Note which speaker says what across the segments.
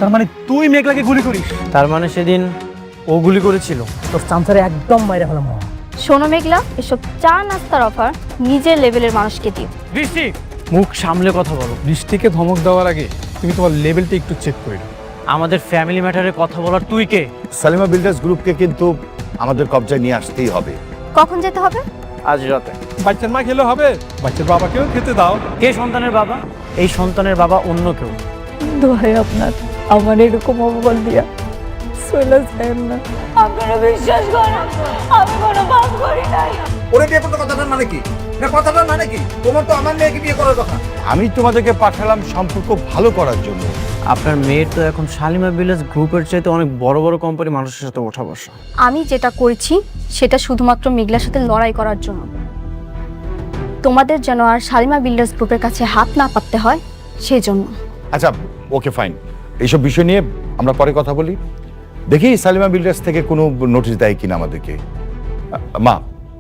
Speaker 1: তার মানে তুই মেঘলাকে গুলি করিস?
Speaker 2: তার মানে সেদিন ও গুলি করেছিল।
Speaker 1: তোর চামচারে একদম মাইরে ফেলাম।
Speaker 3: শোনো মেঘলা, এসব চা নাস্তার অফার নিজের লেভেলের মানুষকে দিও।
Speaker 2: বৃষ্টি, মুখ সামলে কথা বলো।
Speaker 4: বৃষ্টিকে ধমক দেওয়ার আগে তুমি তোমার লেভেলটা একটু চেক করে নাও।
Speaker 2: আমাদের ফ্যামিলি ম্যাটারে কথা বলার তুই কে?
Speaker 5: সালিমা বিল্ডার্স গ্রুপকে কিন্তু আমাদের কবজায় নিয়ে আসতেই হবে।
Speaker 3: কখন যেতে হবে?
Speaker 2: আজ রাতে।
Speaker 4: বাচ্চার মা খেলে হবে, বাচ্চার বাবাকেও খেতে দাও।
Speaker 2: কে সন্তানের বাবা? এই সন্তানের বাবা অন্য কেউ।
Speaker 6: দোহাই আপনার, আমার এরকম অপমান দিয়া চলে যায় না। আপনারা বিশ্বাস করেন, আমি কোনো পাপ করি নাই।
Speaker 7: ওরে বিয়ে করতে কথাটার মানে কি? না কথাটার মানে কি? তোমার তো আমার মেয়েকে বিয়ে করার কথা।
Speaker 5: আমি তোমাদেরকে পাঠালাম সম্পর্ক ভালো করার জন্য।
Speaker 2: আপনার মেয়ের তো এখন শালিমা ভিলেজ গ্রুপের চাইতে অনেক বড় বড় কোম্পানি মানুষের সাথে ওঠা বসা।
Speaker 3: আমি যেটা করেছি সেটা শুধুমাত্র মেঘলার সাথে লড়াই করার জন্য। তোমাদের যেন আর শালিমা বিল্ডার্স গ্রুপের কাছে হাত না পাততে হয় সেই জন্য।
Speaker 5: আচ্ছা, ওকে ফাইন। এইসব বিষয় নিয়ে আমরা পরে কথা বলি। দেখি সালিমা বিল্ডার্স থেকে কোনো নোটিশ দেয় কিনা আমাদেরকে। মা,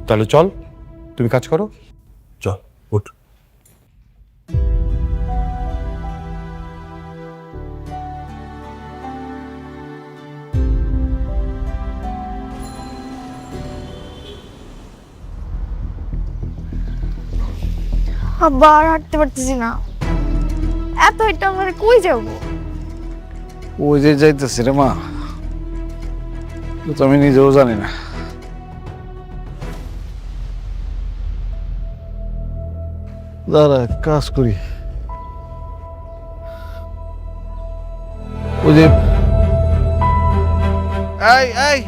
Speaker 5: তাহলে চল, তুমি কাজ করো। চল, উঠ।
Speaker 6: আবার হাঁটতে পারতেছি না, এত এটা আমরা কই যাবো?
Speaker 8: ওই যে যাইতেছি রে মা, তো আমি নিজেও জানি না। দাঁড়া, কাজ করি। ওই যে এই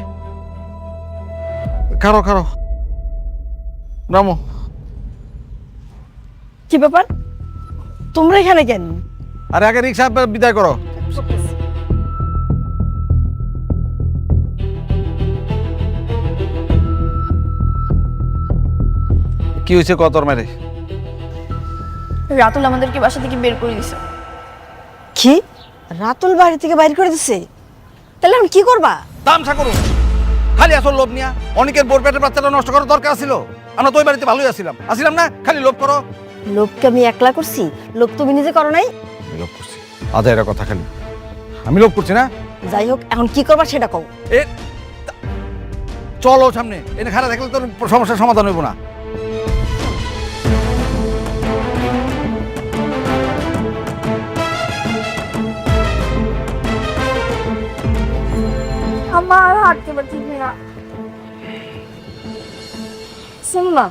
Speaker 8: খারো খারো, নামো।
Speaker 6: কি ব্যাপার, তোমরা এখানে কেন?
Speaker 8: আরে আগে রিক্সা বিদায় করো। কি হয়েছে কতর মেরে?
Speaker 6: রাতুল আমাদেরকে বাসা থেকে বের করে দিছে। কি? রাতুল বাড়ি থেকে বাইর করে দিছে? তাহলে আমি কি করবা?
Speaker 7: তামসা করুন, খালি আসল লোভ নিয়া অনেকের বোর পেটের বাচ্চাটা নষ্ট করার দরকার ছিল। আমরা তো ওই বাড়িতে ভালোই আসছিলাম না, খালি লোভ করো।
Speaker 6: লোককে আমি একলা করছি, লোক তুমি নিজে করো নাই?
Speaker 8: লোভ করছি আধা এরা কথা, খালি আমি লোভ করছি না।
Speaker 6: যাই হোক, এখন কি করবা সেটা কও।
Speaker 7: এ চলো সামনে, এনে খারাপ দেখলে তোর সমস্যার সমাধান হইব না।
Speaker 6: আমার হাঁটতে পারছি না। শোনো না,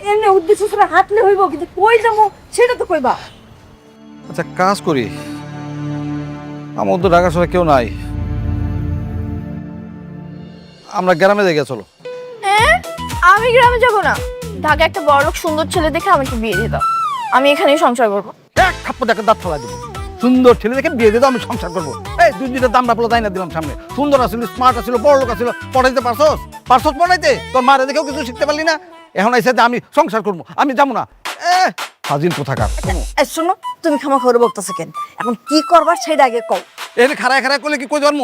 Speaker 6: এমনি উদ্দেশ্য ছাড়া হাঁটলে হইব, কিন্তু কই যাবো সেটা তো কইবা।
Speaker 8: আচ্ছা কাজ করি, আমার তো ঢাকা শহরে কেউ নাই, আমরা গ্রামে দেখে চলো।
Speaker 6: আমি গ্রামে যাব না, ঢাকা একটা বড়লোক সুন্দর ছেলে দেখে আমাকে বিয়ে দিয়ে দাও, আমি এখানেই সংসার করবো।
Speaker 7: এক থাপ্পড় দেখে দাঁত ফেলা দিব। সুন্দর ছেলে দেখে বিয়ে দিয়ে দাও, আমি সংসার করবো। এই দুই দুইটা দাম রাখলো তাই না দিলাম সামনে। সুন্দর আসছিল, স্মার্ট আসছিল, বড় লোক আসছিল, পড়াইতে পারছস পড়াইতে? তোর মারে দেখেও কিছু শিখতে পারলি না। এখন আইসা যে আমি সংসার করবো, আমি যাবো না। হাজির কোথাকার।
Speaker 6: শোনো, তুমি ক্ষমা করে বলতেছো কেন? এখন কি করবার সেটা আগে কও।
Speaker 7: এখানে খাড়ায় খাড়ায় করলে কি কই জন্ম?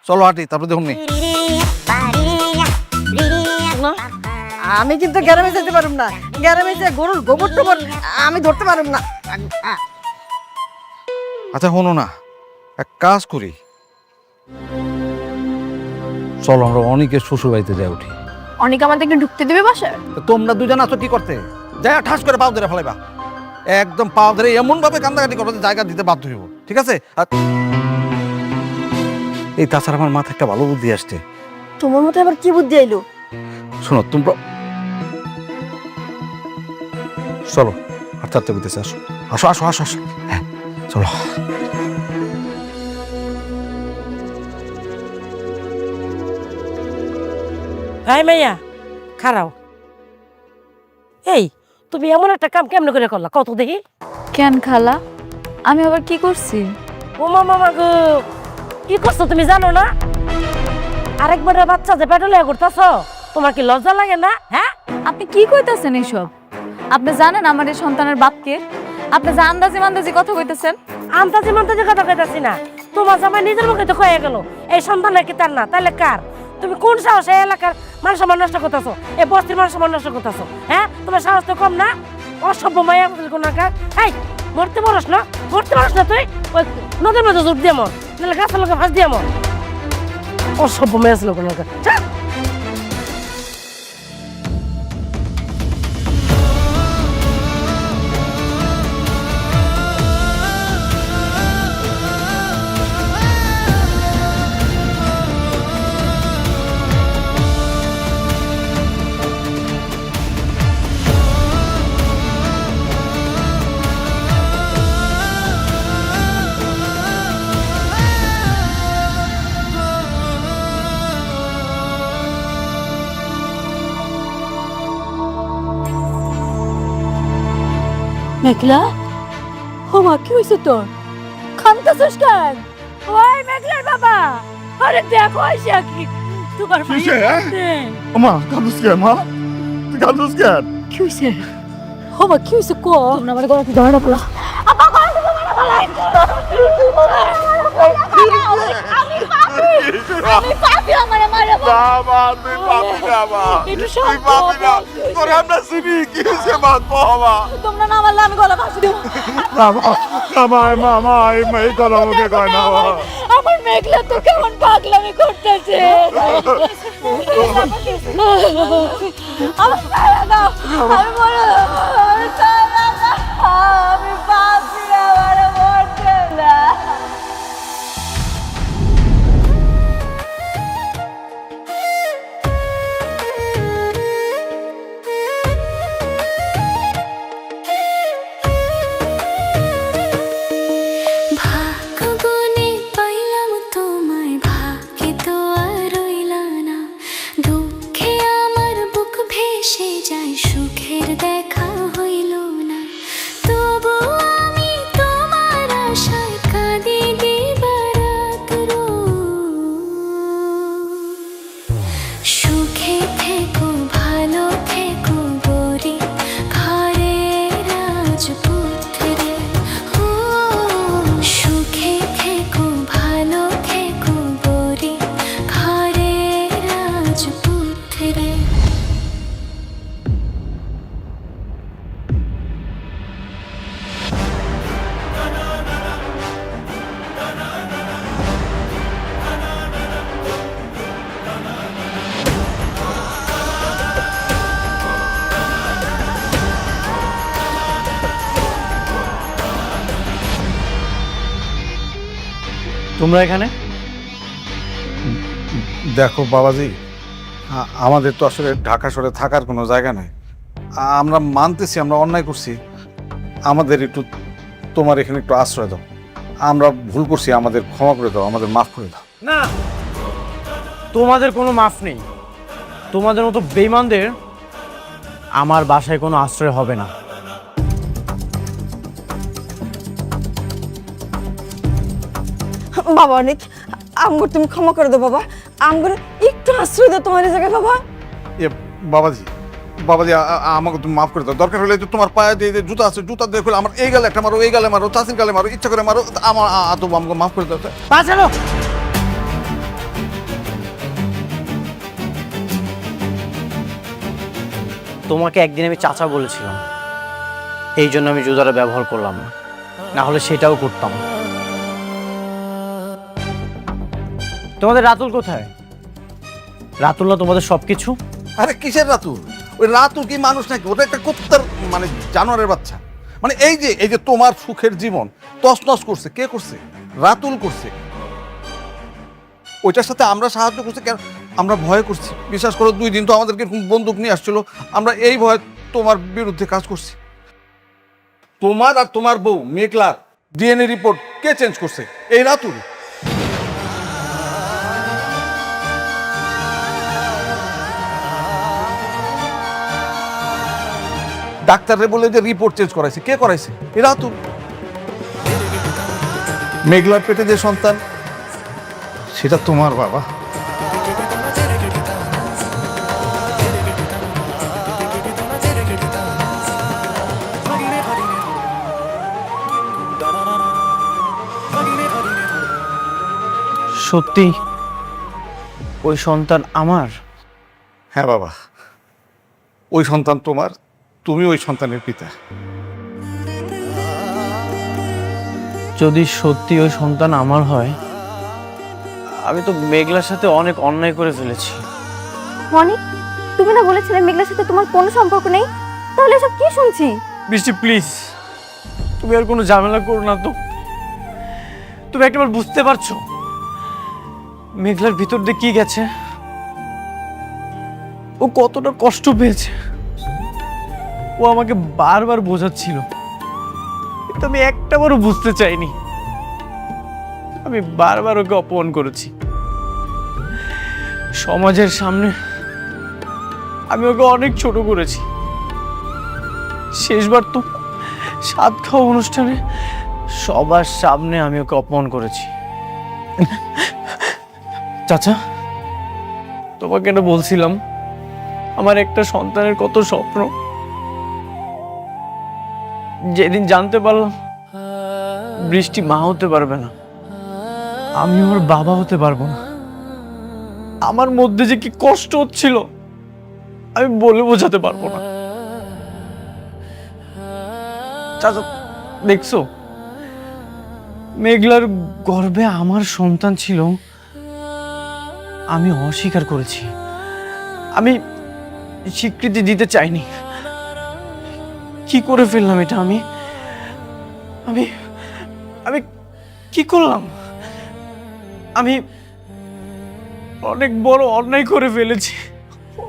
Speaker 7: চলো হাঁটি, তারপর দেখুন নি।
Speaker 6: না, আমি কিন্তু গ্রামে যেতে পারুম না। গ্রামে যে গরুর গোবর টোবর আমি ধরতে পারুম না।
Speaker 8: আচ্ছা শোনো না, এক কাজ করি, চলো আমরা অনেকের শ্বশুর বাড়িতে যাই উঠি।
Speaker 6: অনেক আমাদেরকে ঢুকতে দেবে বাসায়?
Speaker 7: তোমরা দুজন আছো কি করতে? যাই ঠাস করে পাও ধরে ফেলাইবা, একদম পাও ধরে এমন ভাবে কান্দাকাটি করবো যে জায়গা দিতে বাধ্য হইব, ঠিক আছে? আর এই তাছাড়া আমার মাথায় একটা ভালো বুদ্ধি আসছে।
Speaker 6: তোমার মধ্যে আবার কি বুদ্ধি আইলো?
Speaker 8: শোনো তোমরা, চলো হাঁটতে হাঁটতে বুঝতেছে, আসো আসো আসো আসো আসো, হ্যাঁ চলো।
Speaker 9: এই মাইয়া খারাও, এই তুমি এমন একটা কাম কেমন করে করলা কত দেখি?
Speaker 6: কেন খালা, আমি আবার কি করছি?
Speaker 9: ও মামা গো, কি করছো তুমি জানো না? আরেকবার বাচ্চা যে পেটে করতেছ, তোমার কি লজ্জা লাগে না? হ্যাঁ,
Speaker 6: আপনি কি কইতাছেন এইসব? আপনি জানেন আমার এই সন্তানের বাপকে? আপনি যে আন্দাজি মান্দাজি কথা কইতেছেন।
Speaker 9: আন্তাজি মান্তাজি কথা কইতাছি না, তোমার জামাই নিজের মুখে তো কয়ে গেল এই সন্তান নাকি তার না, তাহলে কার? তুমি কোন সাহসে এলাকার মান সম্মান নষ্ট করতেছো, এই বস্তির মান সম্মান নষ্ট করতেছো? হ্যাঁ, তোমার সাহস তো কম না? অসভ্য মায়া কোন কার? এই মরতে পারস না তুই? ওই নদীর মধ্যে জোর দিয়ে মর। নাহলে গাছের লোকে ফাঁস দিয়ে মর। অসভ্য মেয়ে ছিল কোনো লোকের।
Speaker 6: মেঘলা, ও মা কি হয়েছে তোর? কাঁদতেছিস কেন? ওই মেঘলার বাবা, আরে দেখো আইসা কি তোমার
Speaker 5: মা কাঁদুস কেন মা? তুই কাঁদুস কেন?
Speaker 6: কি হয়েছে? ও মা কি হয়েছে কো? তোমরা আমার গলা ধরে না পড়া। আপা কোন দিকে মারা ফলাই? আমি পাপি আমারে মারা
Speaker 5: বাবা তুই পাপি না মা, তুই পাপি না, তোরে আমরা চিনি, কি হয়েছে মা বাবা?
Speaker 6: তোমরা না মারলে আমি গলা ফাঁসি দেব।
Speaker 5: মা এই কথা আমাকে কয় না মা।
Speaker 6: আমার মেঘলা তো কেমন পাগলামি করতেছে। আমি বলো আমি পাপি আমারে মরতে না।
Speaker 10: ভাগ্যগুনে পাইলাম তোমায়, ভাগ্যে তো আর রইলা না। দুঃখে আমার বুক ভেসে যায়, সুখের দেখা হইল না। তবু আমি তোমার আশায় কাঁদি দিবারাত সুখে থেকো ভালো থেকো গরিব ঘরের রাজপুত্রে। ও সুখে থেকো ভালো থেকো গরিব ঘরের রাজপুত্রে।
Speaker 2: তোমরা এখানে?
Speaker 8: দেখো বাবাজি, আমাদের তো আসলে ঢাকা শহরে থাকার কোনো জায়গা নাই। আমরা মানতেছি আমরা অন্যায় করছি, আমাদের একটু তোমার এখানে একটু আশ্রয় দাও। আমরা ভুল করছি, আমাদের ক্ষমা করে দাও, আমাদের মাফ করে দাও।
Speaker 2: না, তোমাদের কোনো মাফ নেই। তোমাদের মতো বেঈমানদের আমার বাসায় কোনো আশ্রয় হবে না।
Speaker 6: বাবা অনেক আমগর তুমি ক্ষমা করে দাও বাবা, আমগর একটু আশ্রয় দাও তোমার এই জায়গায় বাবা।
Speaker 8: বাবাজি বাবাজি আমাকে তুমি মাফ করে দাও। দরকার হলে তোমার পায়ে দিয়ে জুতা আছে, জুতা দিয়ে খুলে আমার এই গালে একটা মারো, এই গালে মারো, চাষির গালে মারো, ইচ্ছা করে মারো, আমার তো আমাকে মাফ করে দাও।
Speaker 9: বাঁচালো।
Speaker 2: তোমাকে একদিন আমি চাচা বলেছিলাম, এই জন্য আমি জুতাটা ব্যবহার করলাম না, না হলে সেটাও করতাম। তোমাদের রাতুল কোথায়? রাতুল না তোমাদের সবকিছু?
Speaker 8: আরে কিসের রাতুল? ওই রাতুল কি মানুষ নাকি? ওটা একটা কুত্তার মানে জানোয়ারের বাচ্চা। মানে এই যে তোমার সুখের জীবন তছনছ করছে কে করছে? রাতুল করছে। ওইটার সাথে আমরা সাহায্য করছি কেন? আমরা ভয় করছি। বিশ্বাস করো 2 দিন তো আমাদেরকে বন্দুক নিয়ে আসছিল, আমরা এই ভয় তোমার বিরুদ্ধে কাজ করছি। তোমার আর তোমার বউ মেঘলার ডিএনএ রিপোর্ট কে চেঞ্জ করছে? এই রাতুল। ডাক্তাররে বলে যে রিপোর্ট চেঞ্জ করাইছে, কে করাইছে? এ রাতুল। মেঘলার পেটে যে সন্তান সেটা তোমার বাবা।
Speaker 2: সত্যি ওই সন্তান আমার?
Speaker 8: হ্যাঁ বাবা, ওই সন্তান তোমার, তুমি ওই সন্তানের পিতা।
Speaker 2: যদি সত্যি ওই সন্তান আমার হয়, আমি তো মেঘলার সাথে অনেক অন্যায় করে ফেলেছি।
Speaker 3: মনি, তুমি না বলেছিলে মেঘলার সাথে তোমার কোনো সম্পর্ক নেই, তাহলে এসব কি শুনছি?
Speaker 2: বৃষ্টি প্লিজ, তুমি আর কোনো ঝামেলা করো না তো। তুমি একবার বুঝতে পারছো মেঘলার ভিতর দিয়ে কি গেছে, ও কতটা কষ্ট পেয়েছে। ও আমাকে বারবার বোঝাচ্ছিল, কিন্তু আমি একটাবারও বুঝতে চাইনি। আমি বারবার ওকে অপমান করেছি। সমাজের সামনে আমি ওকে অনেক ছোট করেছি। শেষবার তো সাত খাওয়া অনুষ্ঠানে সবার সামনে আমি ওকে অপমান করেছি। চাচা, তোমাকে এটা বলছিলাম, আমার একটা সন্তানের কত স্বপ্ন। যেদিন জানতে পারলাম বৃষ্টি মা হতে পারবে না, আমি ওর বাবা হতে পারবো না, আমার মধ্যে যে কি কষ্ট হচ্ছিল আমি বলে বোঝাতে পারবো না। চাচা দেখছো, মেঘলার গর্ভে আমার সন্তান ছিল, আমি অস্বীকার করেছি, আমি স্বীকৃতি দিতে চাইনি। কি করে ফেললাম এটা? আমি আমি আমি কি করলাম? আমি অনেক বড় অন্যায় করে ফেলেছি,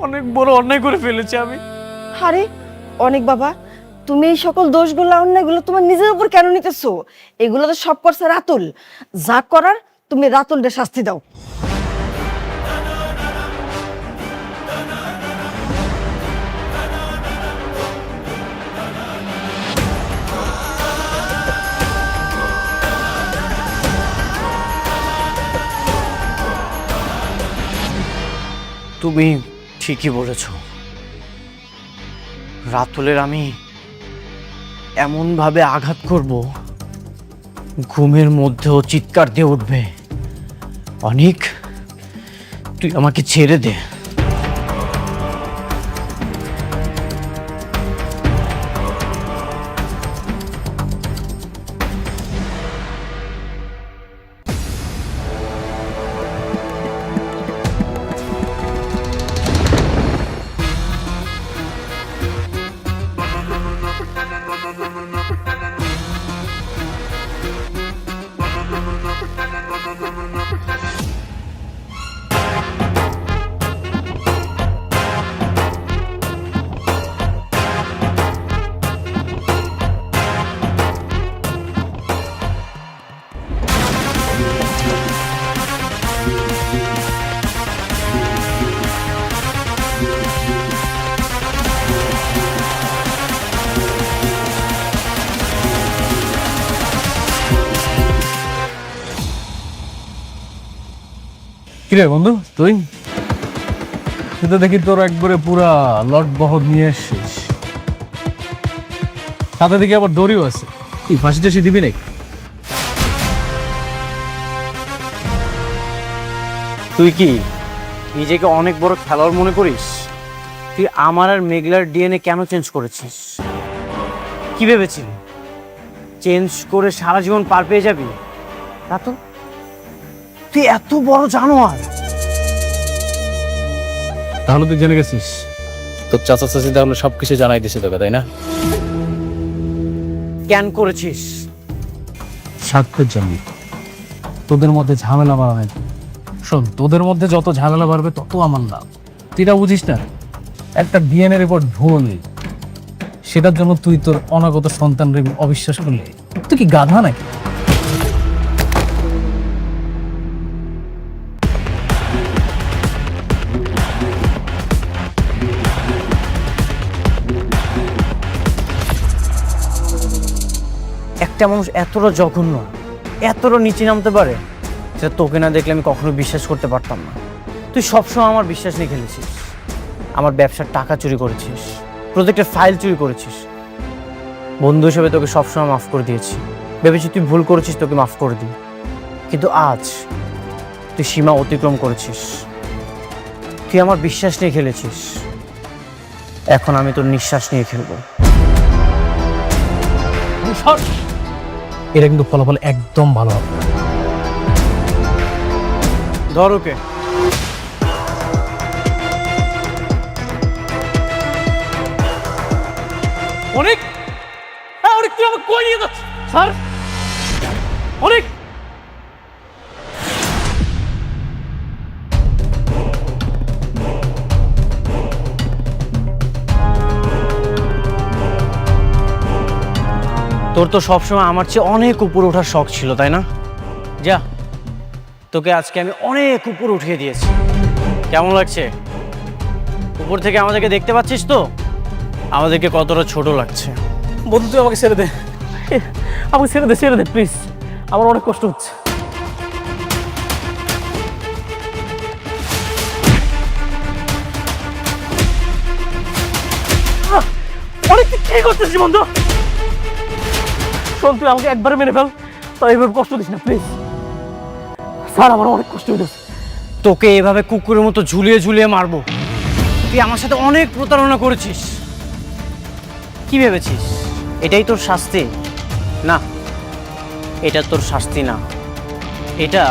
Speaker 2: অনেক বড় অন্যায় করে ফেলেছি আমি।
Speaker 6: আরে অনেক বাবা, তুমি এই সকল দোষগুলো অন্যায়গুলো তোমার নিজের উপর কেন নিতেছো? এগুলো তো সব করছে রাতুল। যা করার তুমি রাতুলকে শাস্তি দাও।
Speaker 2: তুমি ঠিকই বলেছ, রাতুলের আমি এমন ভাবে আঘাত করব, ঘুমের মধ্যেও চিৎকার দিয়ে উঠবে, অনেক তুই আমাকে ছেড়ে দে।
Speaker 4: কিরে বন্ধু, তুই তো দেখি তোর একবারে পুরা লট বহর নিয়ে এসছিস, সাথে দেখি আবার দড়িও আছে। কি ফাঁসি টাসি দিবি নাকি?
Speaker 2: তুই কি নিজেকে অনেক বড় খেলোয়াড় মনে করিস? তুই আমার আর মেঘলার ডিএনএ কেন চেঞ্জ করেছিস? কি ভেবেছিলি চেঞ্জ করে সারা জীবন পার পেয়ে যাবি? তা তো তুই এত বড় জানোয়ার।
Speaker 4: তাহলে তুই জেনে গেছিস তোর চাচা চাচি তাহলে সবকিছু জানাই দিছে তোকে, তাই না?
Speaker 2: কেন করেছিস?
Speaker 4: স্বার্থের জন্য, তোদের মধ্যে ঝামেলা বাড়াবে। শোন, তোদের মধ্যে যত ঝামেলা বাড়বে তত আমার লাভ। তুই এটা বুঝিস না? একটা ডিএনএ রিপোর্ট ভুল, সেটার জন্য তুই তোর অনাগত সন্তানের অবিশ্বাস করলি? তুই কি গাধা নাকি?
Speaker 2: একটা মানুষ এতটা জঘন্য, এতটা নিচে নামতে পারে, সেটা তোকে না দেখলে আমি কখনো বিশ্বাস করতে পারতাম না। তুই সবসময় আমার বিশ্বাস নিয়ে খেলেছিস, আমার ব্যবসার টাকা চুরি করেছিস, প্রজেক্টের ফাইল চুরি করেছিস। বন্ধু হিসেবে তোকে সবসময় মাফ করে দিয়েছি, ভেবেছি তুই ভুল করেছিস, তোকে মাফ করে দিই। কিন্তু আজ তুই সীমা অতিক্রম করেছিস, তুই আমার বিশ্বাস নিয়ে খেলেছিস, এখন আমি তোর নিঃশ্বাস নিয়ে খেলবো।
Speaker 4: এটা কিন্তু ফলাফল একদম ভালো হবে।
Speaker 2: ধর ওকে।
Speaker 1: অনেক অনেক তুই আমাকে কই নিয়ে যাচ্ছিস স্যার? অনেক
Speaker 2: তোর তো সবসময় আমার চেয়ে অনেক উপরে ওঠার শখ ছিল, তাই না? যা, তোকে আজকে আমি অনেক উপরে উঠিয়ে দিয়েছি। কেমন লাগছে? উপর থেকে আমাদেরকে দেখতে পাচ্ছিস তো, আমাদেরকে কতটা ছোট লাগছে।
Speaker 1: বন্ধু তুই আমাকে ছেড়ে দে, আমাকে ছেড়ে দে প্লিজ, আমার অনেক কষ্ট হচ্ছে। অনেক কি করতেছিস বন্ধু? শোন, তুই আমাকে একবারে মেরে ফেল, তাই এভাবে কষ্ট দিস না প্লিজ। স্যার আমার অনেক কষ্ট হইতেছে।
Speaker 2: তোকে এভাবে কুকুরের মতো ঝুলিয়ে ঝুলিয়ে মারবো? তুই আমার সাথে অনেক প্রতারণা করেছিস। কি ভেবেছিস এটাই তোর শাস্তি? না, এটা তোর শাস্তি না, এটা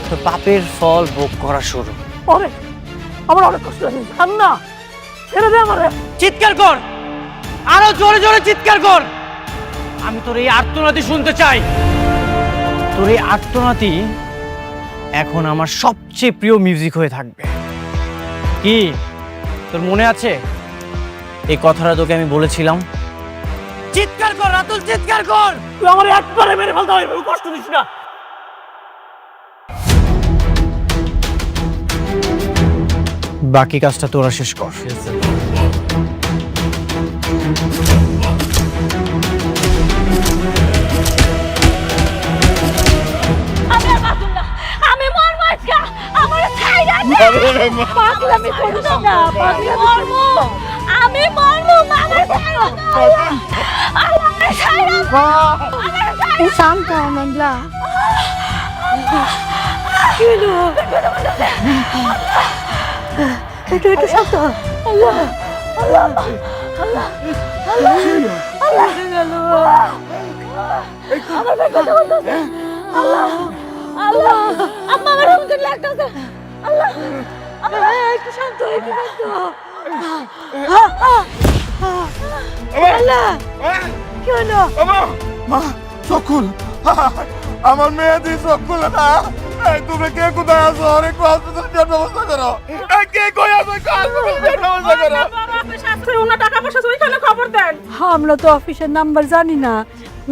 Speaker 2: তোর পাপের ফল ভোগ করা শুরু।
Speaker 1: অনেক, আমার অনেক কষ্ট হচ্ছে। ছাড় না, ছেড়ে দে আমারে।
Speaker 2: চিৎকার কর, আরো জোরে জোরে চিৎকার কর। আমি তোর এই আর্তনাদি শুনতে চাই। তোর এই আর্তনাদি এখন আমার সবচেয়ে প্রিয় মিউজিক হয়ে থাকবে। কি তোর মনে আছে এই কথাটা তোকে আমি বলেছিলাম? চিৎকার কর রাতুল, চিৎকার কর।
Speaker 1: তুই আমার একবারে মেরে ফেলতে হবে, কষ্ট দিস না।
Speaker 2: বাকি কাজটা তোরা শেষ কর।
Speaker 6: আমি আর বাঁচুম না, আমি মরবো আজকে, আমার ছাইরা দে। পাগলামি করিস না, মরবো, আমি মরবো, আমার ছাইরা দে। আমার ছাইরা দে।
Speaker 3: শান্ত হ মেঘলা।
Speaker 6: কি হলো? একটু শান্ত হ। আল্লাহ আল্লাহ আল্লাহ আল্লাহ আল্লাহ গেল। আমার কথা বলতেছে। আল্লাহ আল্লাহ, আম্মা আমার হুমকি লাগতেছে। আল্লাহ আল্লাহ, একটু শান্ত হ, একটু শান্ত হ। আল্লাহ কি হলো?
Speaker 8: মা চকুল, আমার মেয়ে দিয়ে চকুল না। তুমি কে কোথায় আছো? অনেক হসপিটাল ব্যবস্থা করো। কে কই আছো? হসপিটাল ব্যবস্থা করো।
Speaker 6: আমরা তো অফিসের নাম্বার জানি না,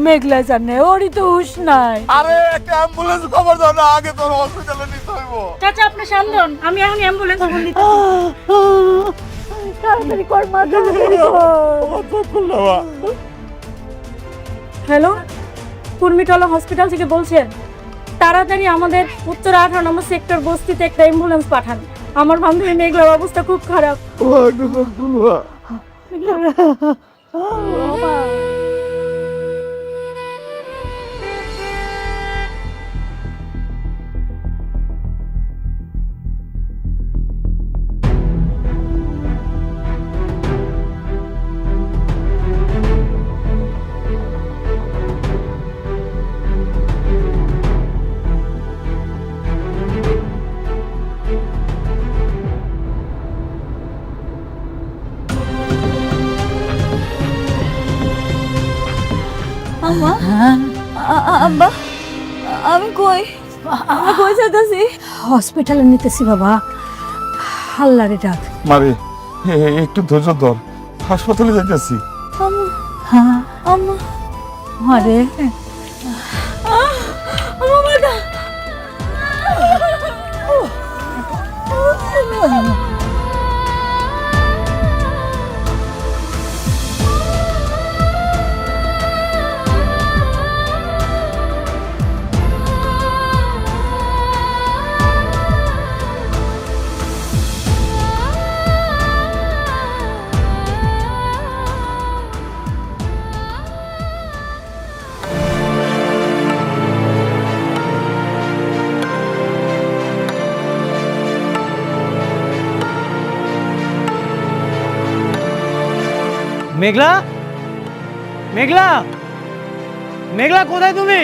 Speaker 6: মেঘলা জানে, ওরই তো হুশ নাই।
Speaker 8: আরে একটা অ্যাম্বুলেন্স খবর দাও না, আগে তোর হসপিটালে নিতে হইব।
Speaker 6: চাচা আপনি সামনে, আমি এখন অ্যাম্বুলেন্স খবর নিতে। তাড়াতাড়ি কর মা, তাড়াতাড়ি কর। হ্যালো, কুর্মিটলা হসপিটাল থেকে বলছেন? তাড়াতাড়ি আমাদের উত্তর 18 নম্বর সেক্টর বস্তিতে একটা অ্যাম্বুলেন্স পাঠান। আমার বান্ধবী মেঘলার অবস্থা খুব খারাপ। আম্মা, আব্বা, আমি কই যাইতাছি? হসপিটালে নিতেছি বাবা, আল্লাহরে ডাক।
Speaker 8: মারে একটু ধৈর্য ধর, হাসপাতালে যাইতেছি।
Speaker 6: হ্যাঁ আম্মা, আরে
Speaker 2: মেঘলা, মেঘলা, মেঘলা কোথায় তুমি?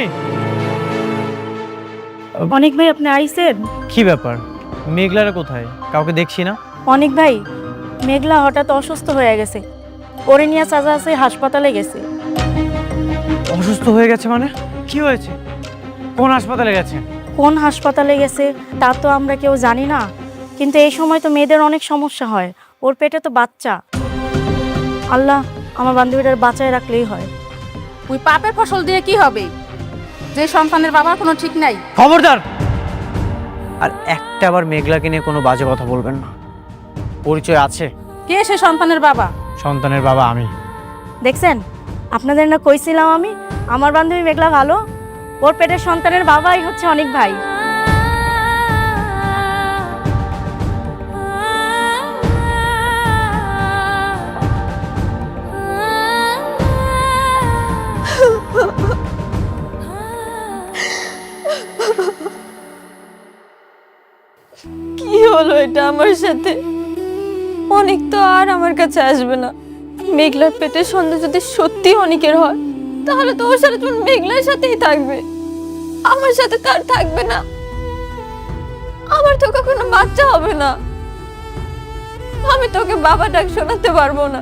Speaker 9: অনেক ভাই আপনি আইছেন?
Speaker 2: কি ব্যাপার, মেঘলারা কোথায়? কাউকে দেখছি না।
Speaker 9: অনেক ভাই, মেঘলা হঠাৎ অসুস্থ হয়ে গেছে, ওরে নিয়ে চাচা আছে হাসপাতালে গেছে।
Speaker 2: অসুস্থ হয়ে গেছে মানে? কি হয়েছে? কোন হাসপাতালে গেছে?
Speaker 9: কোন হাসপাতালে গেছে তা তো আমরা কেউ জানি না, কিন্তু এই সময় তো মেয়েদের অনেক সমস্যা হয়, ওর পেটে তো বাচ্চা। আল্লাহ আমার বান্ধবীটার বাঁচায় রাখলেই হয়।
Speaker 6: ওই পাপের ফসল দিয়ে কি হবে, যে সন্তানের বাবার কোনো ঠিক নাই।
Speaker 2: খবরদার! আর একটা আবার মেঘলাকে নিয়ে কোনো বাজে কথা বলবেন না। পরিচয় আছে?
Speaker 6: কে সে সন্তানের বাবা?
Speaker 2: সন্তানের বাবা আমি।
Speaker 9: দেখছেন, আপনাদের না কইছিলাম আমি আমার বান্ধবী মেঘলা ভালো, ওর পেটের সন্তানের বাবাই হচ্ছে অনেক ভাই।
Speaker 3: কি হলো এটা আমার সাথে? অনেক তো আর আমার কাছে আসবে না। মেঘলার পেটের সন্তান যদি সত্যি অনেকের হয়, তাহলে তো ওর সাথে তোমার মেঘলার সাথেই থাকবে, আমার সাথে তার থাকবে না। আমার তো কখনো বাচ্চা হবে না, আমি তোকে বাবা ডাক শোনাতে পারবো না।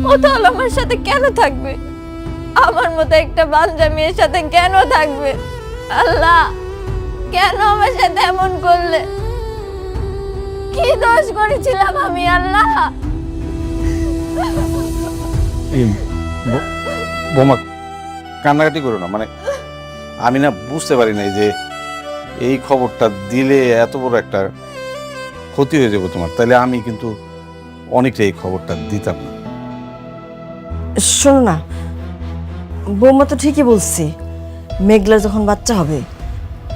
Speaker 3: ও তাহলে আমার সাথে কেন থাকবে? আমার মতো একটা বাচ্চা মেয়ের সাথে কেন থাকবে? আল্লাহ, কেন আমার সাথে এমন করলে? কি দোষ করেছিলাম আমি আল্লাহ?
Speaker 8: বোমা, কান্নাকাটি করো না। মানে আমি না বুঝতে পারি নাই যে এই খবরটা দিলে এত বড় একটা ক্ষতি হয়ে যাবে তোমার। তাইলে আমি কিন্তু অনেকটা এই খবরটা দিতাম না।
Speaker 11: শোনো না, বৌমা তো ঠিকই বলছি, মেঘলা যখন বাচ্চা হবে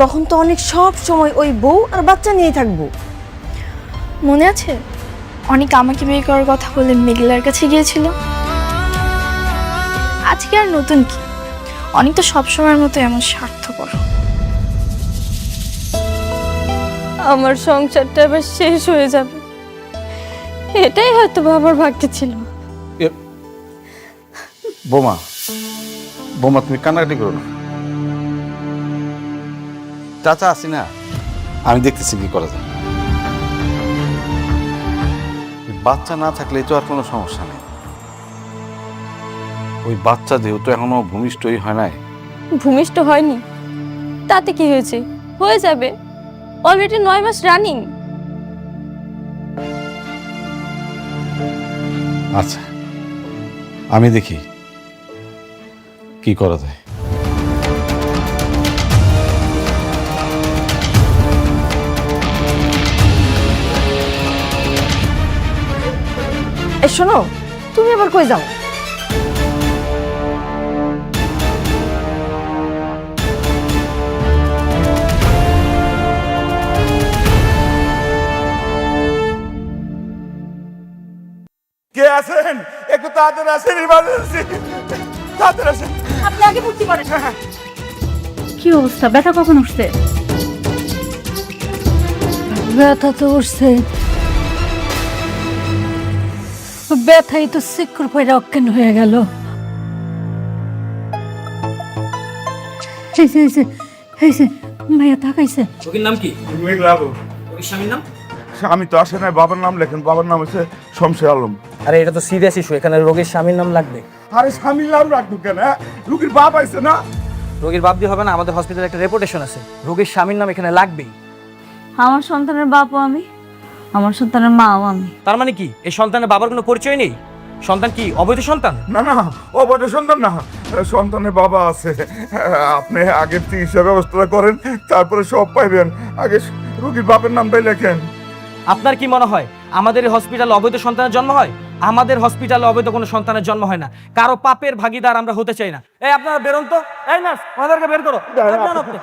Speaker 11: তখন তো অনেক সব সময় ওই বউ আর বাচ্চা নিয়েই থাকবো।
Speaker 3: মনে আছে অনেক আমাকে বিয়ে করার কথা বলে মেঘলার কাছে গিয়েছিল? আজকে আর নতুন কি, অনেক তো সবসময়ের মতো এমন স্বার্থপর। আমার সংসারটা এবার শেষ হয়ে যাবে, এটাই হয়তো বাবার ভাগ্যে ছিল।
Speaker 8: বোমা, বোমা তুমি কান্নাকাটি করো না। চাচা আসি না, আমি দেখতেছি কি করা যায়। বাচ্চা না থাকলে তো আর কোনো সমস্যা নেই। ওই বাচ্চা যেহেতু এখনো ভূমিষ্ঠই হয় নাই।
Speaker 3: ভূমিষ্ঠ হয়নি তাতে কি হয়েছে, হয়ে যাবে, অলরেডি 9 মাস রানিং।
Speaker 8: আচ্ছা, আমি দেখি কি করা যায়।
Speaker 11: এই শোনো, তুমি আবার কই যাও?
Speaker 5: কে আছেন? একটু তাড়াতাড়ি আসেন, ইমার্জেন্সি, তাড়াতাড়ি আসেন।
Speaker 9: আপনি আগে ভর্তি করেন। কি অবস্থা, ব্যথা কখন উঠছে? ব্যথা তো উঠছে, ব্যথাই তো সিকুর পয়রা অজ্ঞান হয়ে গেল। ভাইয়া তাকাইছে।
Speaker 1: রোগীর নাম কি? রোগীর স্বামীর নাম?
Speaker 5: আমি তো আসে নাই, বাবার নাম লেখেন। বাবার নাম হচ্ছে শমশের আলম।
Speaker 1: আরে এটা তো সিরিয়াস ইস্যু, এখানে রোগীর স্বামীর নাম লাগবে।
Speaker 5: আরে স্বামীর নাম রাখবো কেন? রুগীর বাপ আইছে না।
Speaker 1: রোগীর বাপ দিয়ে হবে না, আমাদের হসপিটালে একটা রেপুটেশন আছে, রোগীর স্বামীর নাম এখানে লাগবেই।
Speaker 3: আমার সন্তানের বাপও আমি, আমার সন্তানের মাও আমি।
Speaker 1: তার মানে কি এই সন্তানের বাবার কোনো পরিচয় নেই? সন্তান কি অবৈধ সন্তান?
Speaker 5: না না, অবৈধ সন্তান না, সন্তানের বাবা আছে। আপনি আগে চিকিৎসা ব্যবস্থা করেন, তারপরে সব পাইবেন। আগে রুগীর বাপের নামটাই লেখেন।
Speaker 1: আপনার কি মনে হয় আমাদের এই হসপিটালে অবৈধ সন্তানের জন্ম হয়? আমাদের হসপিটালে অবৈধ কোনো সন্তানের জন্ম হয় না। কারো পাপের ভাগিদার আমরা হতে চাই না। এই আপনারা বেরোন তো। এই নার্স, ওনাদেরকে বের করো। যান আপনি।